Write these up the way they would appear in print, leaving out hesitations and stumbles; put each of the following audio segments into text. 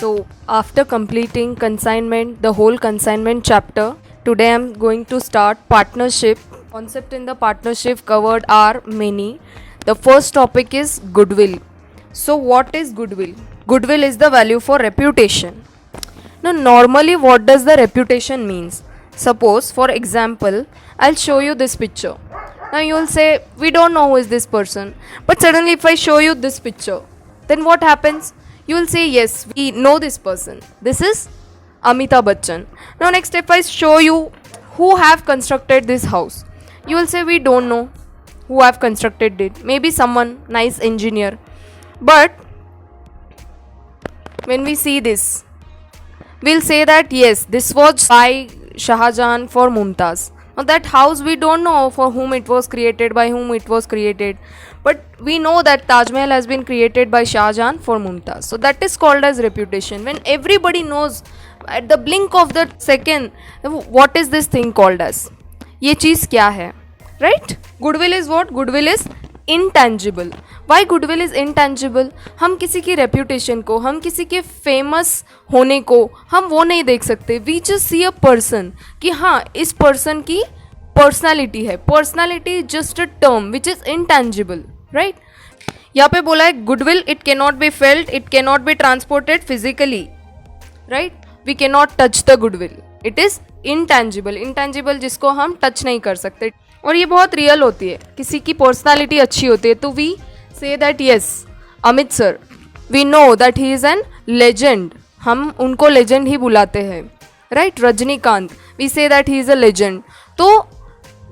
So, after completing consignment, the whole consignment chapter, today I'm going to start partnership. Concept in the partnership covered are many. The first topic is goodwill. So, what is goodwill? Goodwill is the value for reputation. Now, normally, what does the reputation means? Suppose, for example, I'll show you this picture. Now, you will say, we don't know who is this person. But suddenly, if I show you this picture, then what happens? You will say, yes, we know this person. This is Amitabh Bachchan. Now, next, if I show you who have constructed this house, you will say, we don't know who have constructed it. Maybe someone, nice engineer. But when we see this, we'll say that yes, this was by Shah Jahan for Mumtaz. Now that house we don't know for whom it was created, by whom it was created, but we know that Taj Mahal has been created by Shah Jahan for Mumtaz. So that is called as reputation. When everybody knows at the blink of the second, what is this thing called as? ये चीज़ क्या है? Right? Goodwill is what? Goodwill is intangible. Why goodwill is intangible? हम किसी की reputation को, हम किसी के famous होने को, हम वो नहीं देख सकते. We just see a person कि हाँ इस person की personality है. Personality is just a term which is intangible, right? यहाँ पे बोला है goodwill it cannot be felt, it cannot be transported physically, right? We cannot touch the goodwill. It is intangible. Intangible जिसको हम touch नहीं कर सकते. और ये बहुत रियल होती है. किसी की पर्सनालिटी अच्छी होती है तो we say that yes Amit sir, we know that he is an legend. हम उनको लेजेंड ही बुलाते हैं, right? Rajinikanth, we say that he is a legend. तो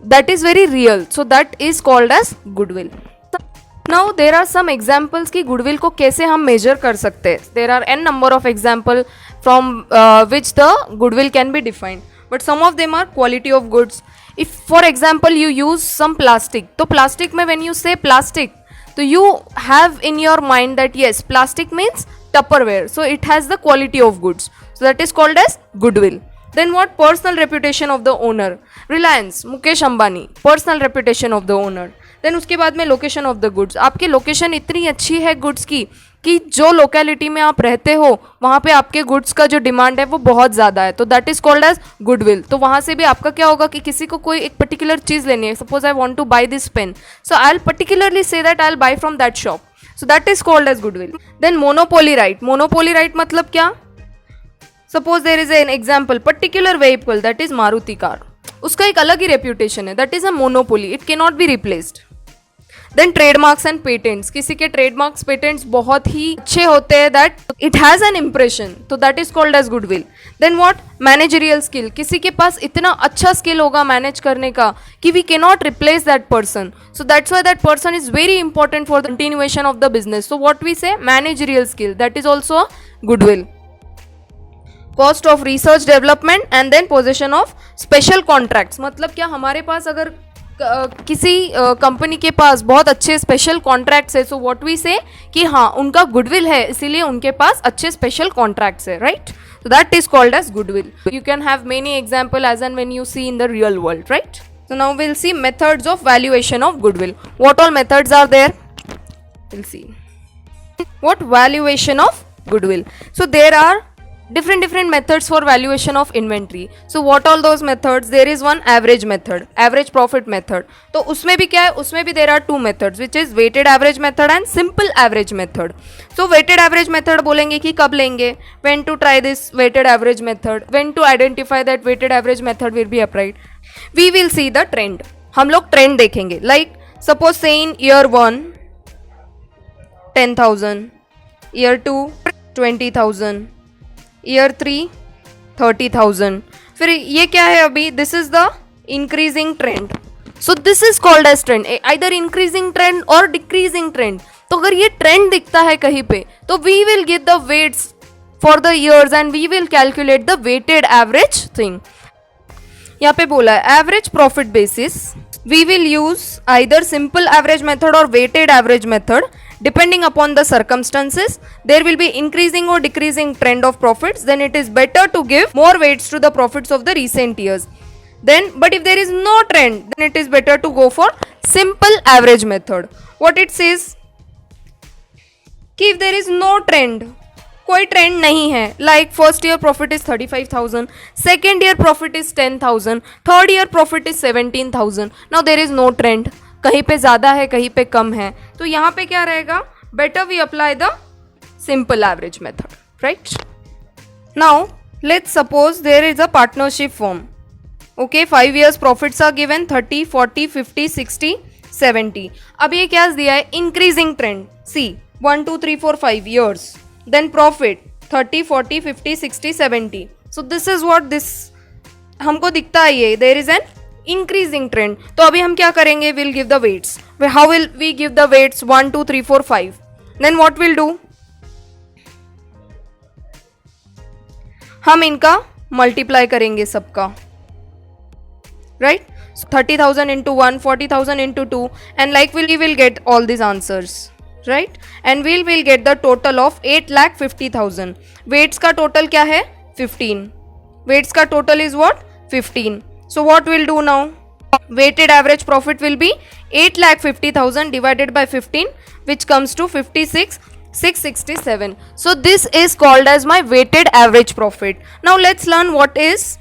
that is very real. So that is called as goodwill. Now there are some examples की goodwill को कैसे हम मेजर कर सकते हैं. There are an number of example from which the goodwill can be defined, but some of them are quality of goods. If for example you use some plastic, तो plastic में when you say plastic, तो you have in your mind that yes, plastic means Tupperware, so it has the quality of goods, so that is called as goodwill. Then what? Personal reputation of the owner. Reliance, Mukesh Ambani, personal reputation of the owner. Then उसके बाद में location of the goods. आपकी location इतनी अच्छी है goods की कि जो लोकेलिटी में आप रहते हो वहाँ पे आपके गुड्स का जो डिमांड है वो बहुत ज़्यादा है, तो that is called as goodwill. तो वहाँ से भी आपका क्या होगा कि किसी को कोई एक पर्टिकुलर चीज़ लेनी है. Suppose I want to buy this pen, so I will particularly say that I will buy from that shop. So that is called as goodwill. Then monopoly right. Monopoly right मतलब क्या? Suppose there is an example particular vehicle that is Maruti car, उसका एक अलग ही reputation है, that is a monopoly, it can not be replaced. Then trademarks and patents. किसी के trademarks patents बहुत ही अच्छे होते हैं, that it has an impression, तो that is called as goodwill. Then what? Managerial skill. किसी के पास इतना अच्छा स्किल होगा मैनेज करने का कि we can not replace that person, so that's why that person is very important for the continuation of the business. So what we say? Managerial skill, that is also a goodwill. Cost of research development and then position of special contracts. मतलब क्या? हमारे पास अगर किसी company के पास बहुत अच्छे special contracts है, सो what we से कि हाँ उनका गुडविल है, इसीलिए उनके पास अच्छे स्पेशल कॉन्ट्रैक्ट्स है, right? So that is called as goodwill. You can have many example as and when you see in the real world, right? So now will see methods of valuation of goodwill. What all methods are there? Will see. What? Valuation of goodwill. So there are different methods for valuation of inventory. So what all those methods? There is one average method, average profit method. तो उसमें भी क्या है? उसमें भी there are two methods, which is weighted average method and simple average method. So weighted average method बोलेंगे कि कब लेंगे? When to try this weighted average method? When to identify that weighted average method will be applied? We will see the trend. हम लोग trend देखेंगे. Like suppose say in year 1 10,000, year 2 20,000, year 3 30,000. फिर ये क्या है अभी? This is the increasing trend. So this is called as trend, either increasing trend और decreasing trend. तो अगर ये ट्रेंड दिखता है कहीं पे तो we will get the weights for the years and we will calculate the weighted average thing. यहाँ पे बोला है average profit basis. We will use either simple average method और weighted average method. Depending upon the circumstances, there will be increasing or decreasing trend of profits. Then it is better to give more weights to the profits of the recent years. Then, but if there is no trend, then it is better to go for simple average method. What it says? कि if there is no trend, कोई trend नहीं है, like first year profit is 35,000, second year profit is 10,000, third year profit is 17,000. Now there is no trend, कहीं पे ज़्यादा है कहीं पे कम है. तो यहाँ पे क्या रहेगा, better we apply the simple average method, right. Now let's suppose there is a partnership firm. Okay, 5 years profits are given 30, 40, 50, 60, 70. अब ये क्या दिया है, increasing trend. C 1, 2, 3, 4, 5 years, then profit 30, 40, 50, 60, 70. So this is what this हमको दिखता है, ये there is an increasing trend. तो अभी हम क्या करेंगे, we'll give the weights. How will we give the weights? 1, 2, 3, 4, 5. Then what we'll do, हम इनका मल्टीप्लाई करेंगे सबका, right? So 30,000 into 1, 40,000 into 2, and like we will get all these answers, right? And we will get the total of 8,50,000. weights का total क्या है, 15. weights का total is what, 15. So what we'll do now, weighted average profit will be 8,50,000 divided by 15, which comes to 56,667. So this is called as my weighted average profit. Now let's learn what is,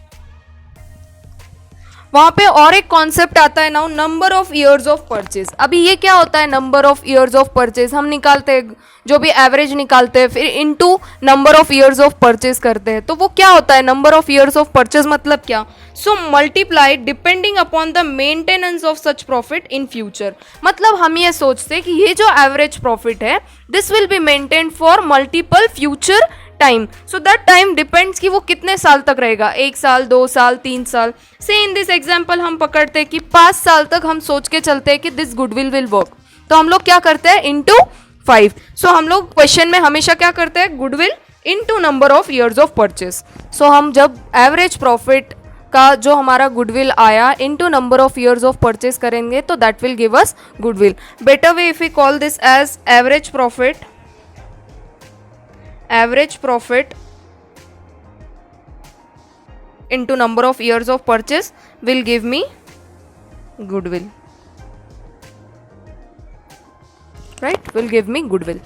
वहां पे और एक concept आता है now, number of years of purchase. अभी ये क्या होता है, number of years of purchase हम निकालते हैं, जो भी एवरेज निकालते हैं फिर into number of years of purchase करते हैं. तो वो क्या होता है, number of years of purchase मतलब क्या, so multiply depending upon the maintenance of such profit in future. मतलब हम ये सोचते हैं कि ये जो एवरेज प्रॉफिट है this will be maintain for multiple future time. So that time depends कि वो कितने साल तक रहेगा, 1 साल, 2 साल, 3 साल. से इन दिस एग्जाम्पल हम पकड़ते हैं कि 5 साल तक हम सोच के चलते हैं कि दिस गुडविल विल वर्क. तो हम लोग क्या करते हैं, इंटू 5. सो हम लोग क्वेश्चन में हमेशा क्या करते हैं, goodwill into number of years of purchase. So हम जब एवरेज प्रॉफिट का जो हमारा गुडविल आया into number of years of purchase करेंगे तो that will give us goodwill. Better way if we call this as average profit, average profit into number of years of purchase will give me goodwill, right? will give me goodwill.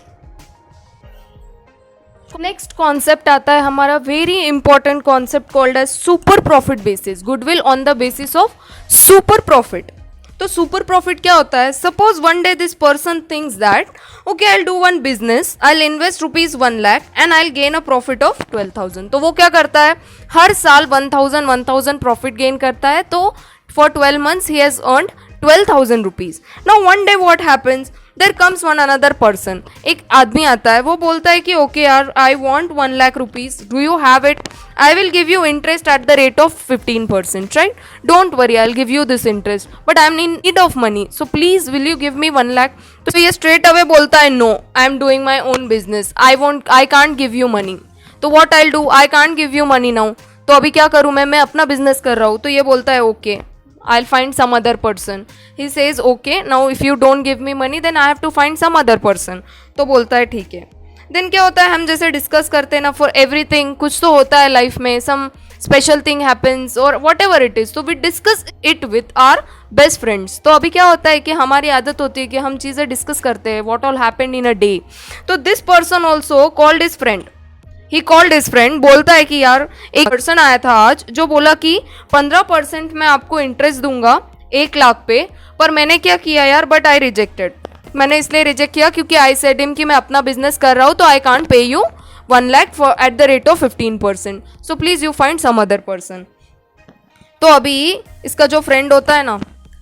Next concept आता है हमारा very important concept called as super profit basis, goodwill on the basis of super profit. तो super profit क्या होता है, suppose one day this person thinks that okay I will do one business, I will invest rupees 1 lakh and I will gain a profit of 12,000. तो वो क्या करता है, हर साल 1,000 प्रॉफिट गेन करता है. तो for 12 months he has earned 12,000 rupees. Now one day what happens, there comes one another person. एक आदमी आता है, वो बोलता है कि ओके यार I want 1 lakh rupees, do you have it, I will give you interest at the rate of 15%, right? Don't worry, I will give you this interest, but I am in need of money, so please will you give me 1 lakh. तो ये straight away बोलता है no, I am doing my own business, I can't give you money. तो what I do, I can't give you money now. तो अभी क्या करूँ मैं अपना बिजनेस कर रहा हूँ. तो ये बोलता है okay I'll find some other person. He says okay, now if you don't give me money then I have to find some other person. तो बोलता है ठीक है. देन क्या होता है, हम जैसे डिस्कस करते हैं ना, फॉर एवरीथिंग कुछ तो होता है लाइफ में, सम स्पेशल थिंग हैपन्स और वॉट एवर इट इज़, तो we discuss it with our best friends. तो अभी क्या होता है कि हमारी आदत होती है कि हम चीज़ें डिस्कस करते हैं, what all happened in a day. तो this person also called his friend, he called his friend, बोलता है कि यार एक पर्सन आया था आज जो बोला कि 15% मैं आपको इंटरेस्ट दूंगा 1 लाख पे, पर मैंने क्या किया यार, बट आई रिजेक्टेड. मैंने इसलिए रिजेक्ट किया क्योंकि आई सेड हिम कि मैं अपना बिजनेस कर रहा हूँ, तो I can't pay you 1 lakh for at the rate of 15%, so please you find some other person. तो अभी इसका जो फ्रेंड होता है ना,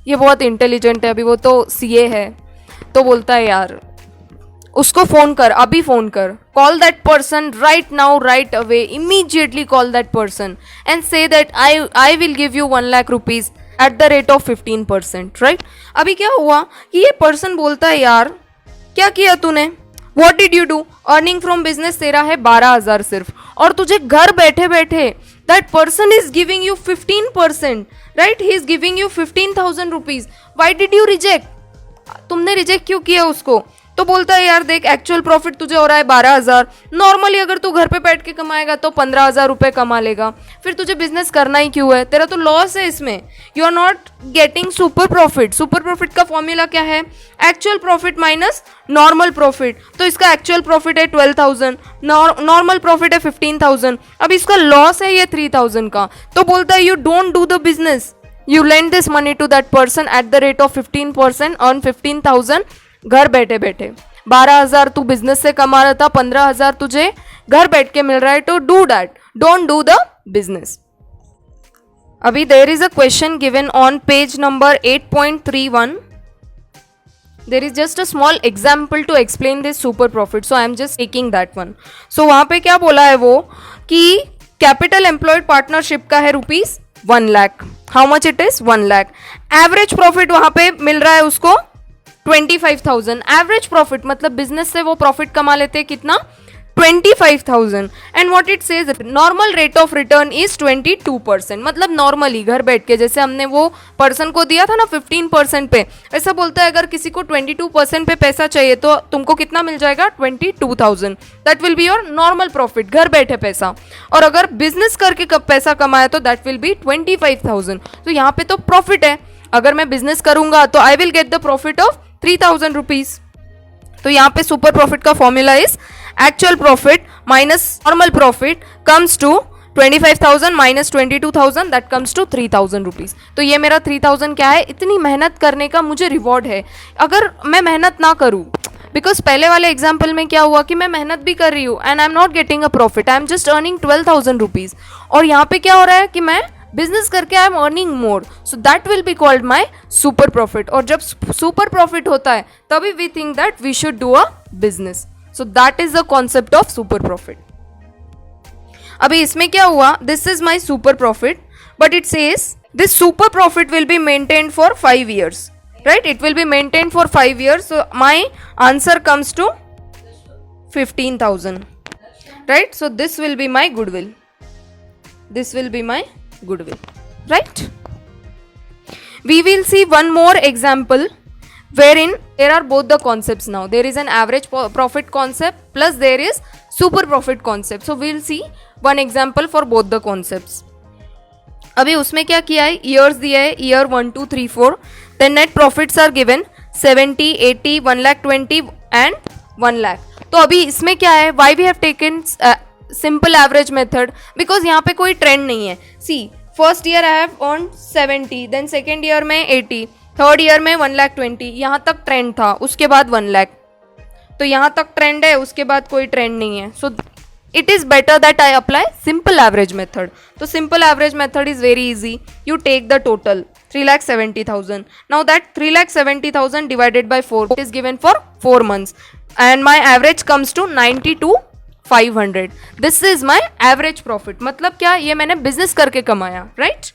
ये बहुत इंटेलिजेंट है, अभी वो तो सीए है, तो बोलता है यार उसको फोन कर, अभी फोन कर, call that person right now, right away, immediately call that person and से that I will give you 1 lakh rupees eight the rate of 15%, right? अभी क्या हुआ कि ये पर्सन बोलता है यार क्या किया तूने, what did you do, earning from business तेरा है 12,000 सिर्फ, और तुझे घर बैठे बैठे that person is giving you 15%, right? He is giving you 15,000 rupees. Why did you reject, तुमने रिजेक्ट क्यों किया उसको? तो बोलता है यार देख एक्चुअल प्रॉफिट तुझे हो रहा है 12,000, नॉर्मली अगर तू घर पे बैठ के कमाएगा तो 15,000 रुपये कमा लेगा, फिर तुझे बिजनेस करना ही क्यों है, तेरा तो लॉस है इसमें, you are not getting super profit. Super profit का फॉर्मूला क्या है, actual profit minus normal profit. तो इसका एक्चुअल प्रॉफिट है 12,000, नॉर्मल प्रॉफिट है 15,000, अब इसका लॉस है ये 3,000 का, तो बोलता है you don't do the business, you lend this money to that person at the rate of 15%, earn 15,000 घर बैठे बैठे। 12,000 तू बिजनेस से कमा रहा था, 15,000 तुझे घर बैठ के मिल रहा है, तो do that, don't do the business. अभी there is a question given on page number 8.31. There is just a small example to explain this super profit, so I am just taking that one. So वहां पे क्या बोला है वो कि capital employed partnership का है ₹1 lakh, how much it is 1 lakh. Average profit वहां पे मिल रहा है उसको 25,000। एवरेज प्रॉफिट मतलब बिजनेस से वो प्रॉफिट कमा लेते हैं कितना, 25,000। And what it says, normal rate of return is 22%, मतलब नॉर्मली घर बैठ के जैसे हमने वो पर्सन को दिया था ना 15% पे, ऐसा बोलता है अगर किसी को 22% पे पैसा चाहिए तो तुमको कितना मिल जाएगा, 22,000, that will be your normal profit, घर बैठे पैसा। और अगर बिजनेस करके कब पैसा कमाया तो दैट विल बी 25,000। तो यहाँ पे तो प्रॉफिट है, अगर मैं बिजनेस करूंगा तो I will get the profit of 3,000 rupees. तो यहाँ पे सुपर प्रॉफिट का formula is actual profit minus normal profit comes to 25,000 minus 22,000, that comes to 3,000 rupees. तो ये मेरा 3,000 क्या है, इतनी मेहनत करने का मुझे रिवॉर्ड है। अगर मैं मेहनत ना करूँ, बिकॉज पहले वाले एग्जाम्पल में क्या हुआ कि मैं मेहनत भी कर रही हूँ and I am not getting a profit, I am just earning 12,000 rupees. और यहाँ पे क्या हो रहा है कि मैं बिजनेस करके I am earning more, so that will be called my super profit. और जब सुपर प्रॉफिट होता है तभी we think that we should do a business, so that is the concept of super profit. अभी इसमें क्या हुआ, this is my super profit, but it says this super profit will be maintained for 5 years, right? It will be maintained for 5 years, so my answer comes to 15,000, right? So this will be my goodwill, this will be my goodwill, right? We will see one more example wherein there are both the concepts now. There is an average profit concept plus there is super profit concept. So we will see one example for both the concepts. अभी उसमें क्या किया है, years दिया है, year 1 2 3 4, then net profits are given 70 80 1,20,000 and 1 lakh. तो अभी इसमें क्या है, why we have taken simple average method, because यहाँ पे कोई ट्रेंड नहीं है। See first year I have earn 70, then second year में 80, थर्ड ईयर में 1,20,000, यहाँ तक ट्रेंड था, उसके बाद 1 लाख। तो यहाँ तक ट्रेंड है, उसके बाद कोई ट्रेंड नहीं है, so it is better that I apply simple average method. तो simple average method is very easy, you take the total 3,70,000. Now that 3,70,000 divided by 4 is given for 4 months and my average comes to 92,500. This is my average profit. मतलब क्या, ये मैंने business करके कमाया, right?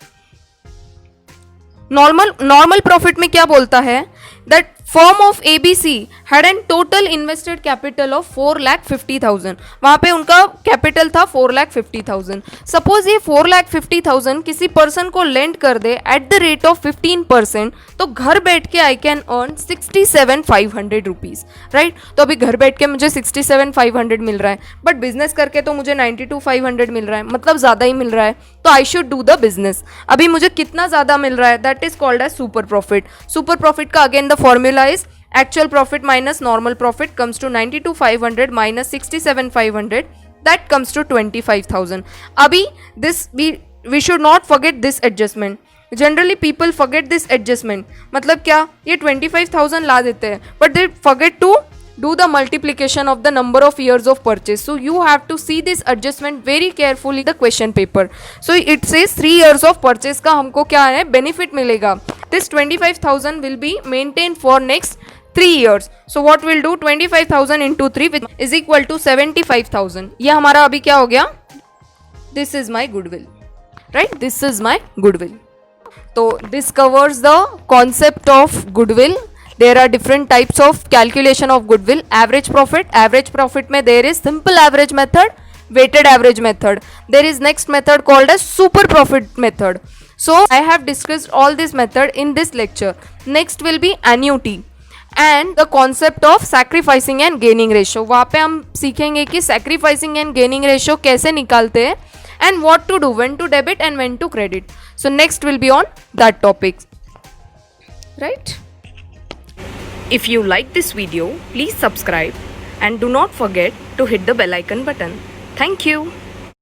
Normal profit में क्या बोलता है, that firm of ABC had an total invested capital of 4,50,000. वहां पे उनका कैपिटल था 4,50,000. सपोज ये 4,50,000 किसी पर्सन को लेंड कर दे एट द रेट ऑफ 15%, तो घर बैठ के I can earn 67,500 rupees, right? तो अभी घर बैठ के मुझे 67,500 मिल रहा है, बट बिजनेस करके तो मुझे 92,500 मिल रहा है, मतलब ज़्यादा ही मिल रहा है, तो I should do the business. अभी मुझे कितना ज़्यादा मिल रहा है, that is called as super profit. Super profit का again the formula is actual profit minus normal profit comes to 92,500 minus 67,500, that comes to 25,000. Abhi this we should not forget this adjustment. Generally people forget this adjustment. मतलब क्या, ये 25,000 ला देते हैं, but they forget to do the multiplication of the number of years of purchase. So you have to see this adjustment very carefully in the question paper. So it says 3 years of purchase का हमको क्या है, benefit मिलेगा. This 25,000 will be maintained for next 3 years. So what we'll do, 25,000 into 3 which is equal to 75,000. ये हमारा अभी क्या हो गया, this is my goodwill, right? This is my goodwill. So this covers the concept of goodwill. There are different types of calculation of goodwill. Average profit में there is simple average method, weighted average method. There is next method called as super profit method. So I have discussed all this method in this lecture. Next will be annuity. And the concept of sacrificing and gaining ratio, वहाँ पे हम सीखेंगे कि sacrificing and gaining ratio कैसे निकालते हैं and what to do, when to debit and when to credit. So next will be on that topic, right? If you like this video, please subscribe and do not forget to hit the bell icon button. Thank you.